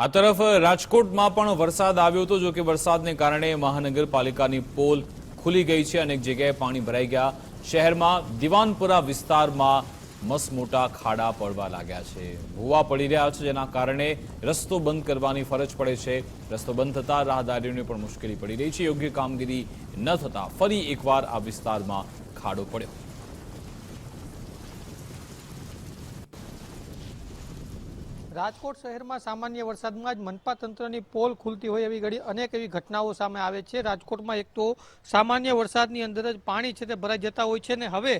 આ તરફ રાજકોટમાં પણ વરસાદ આવ્યો હતો, જો કે વરસાદને કારણે મહાનગરપાલિકાની પોલ ખુલી ગઈ છે, અનેક જગ્યાએ પાણી ભરાઈ ગયા। શહેરમાં દિવાનપુરા વિસ્તારમાં મસમોટા ખાડા પડવા લાગ્યા છે, ભૂવા પડી રહ્યા છે, જેના કારણે રસ્તો બંધ કરવાની ફરજ પડે છે। રસ્તો બંધ થતા રાહદારીઓને પણ મુશ્કેલી પડી રહી છે। યોગ્ય કામગીરી ન થતા ફરી એકવાર આ વિસ્તારમાં ખાડો પડ્યો। રાજકોટ શહેરમાં સામાન્ય વરસાદમાં જ મનપા તંત્રની પોલ ખુલતી હોય એવી ઘડી અનેક એવી ઘટનાઓ સામે આવે છે। રાજકોટમાં એક તો સામાન્ય વરસાદની અંદર જ પાણી છે તે ભરાઈ જતા હોય છે, ને હવે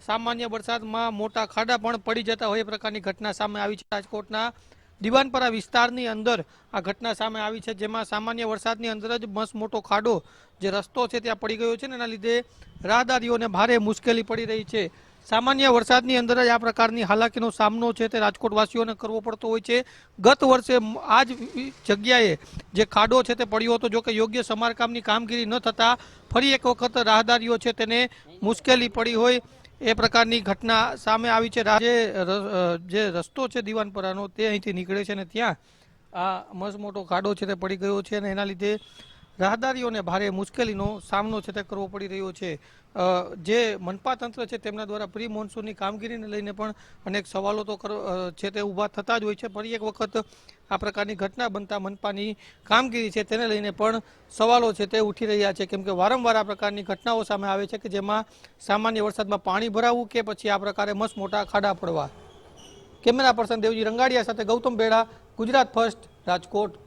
સામાન્ય વરસાદમાં મોટા ખાડા પણ પડી જતા હોય એ પ્રકારની ઘટના સામે આવી છે। રાજકોટના દિવાનપરા વિસ્તારની અંદર આ ઘટના સામે આવી છે, જેમાં સામાન્ય વરસાદની અંદર જ મસ્ત મોટો ખાડો જે રસ્તો છે ત્યાં પડી ગયો છે, ને એના લીધે રાહદારીઓને ભારે મુશ્કેલી પડી રહી છે। સામાન્ય વરસાદની અંદર જ આ પ્રકારની હાલાકીનો સામનો છે તે રાજકોટવાસીઓને કરવો પડતો હોય છે। ગત વર્ષે આ જ જગ્યાએ જે ખાડો છે તે પડ્યો હતો, જો કે યોગ્ય સમારકામની કામગીરી ન થતાં ફરી એક વખત રાહદારીઓ છે તેને મુશ્કેલી પડી હોય એ પ્રકારની ઘટના સામે આવી છે। જે રસ્તો છે દિવાનપરાનો તે અહીંથી નીકળે છે, ને ત્યાં આ મસ્ત મોટો ખાડો છે તે પડી ગયો છે, અને એના લીધે રાહદારીઓને ભારે મુશ્કેલીનો સામનો છે તે કરવો પડી રહ્યો છે। જે મનપા તંત્ર છે તેમના દ્વારા પ્રી મોન્સૂનની કામગીરીને લઈને પણ અનેક સવાલો તો છે તે ઊભા થતા જ હોય છે। ફરી એક વખત આ પ્રકારની ઘટના બનતા મનપાની કામગીરી છે તેને લઈને પણ સવાલો છે તે ઉઠી રહ્યા છે, કેમ કે વારંવાર આ પ્રકારની ઘટનાઓ સામે આવે છે કે જેમાં સામાન્ય વરસાદમાં પાણી ભરાવું કે પછી આ પ્રકારે મસ્ત મોટા ખાડા પડવા। કેમેરા પર્સન દેવજી રંગાડિયા સાથે ગૌતમ બેડા, ગુજરાત ફર્સ્ટ, રાજકોટ।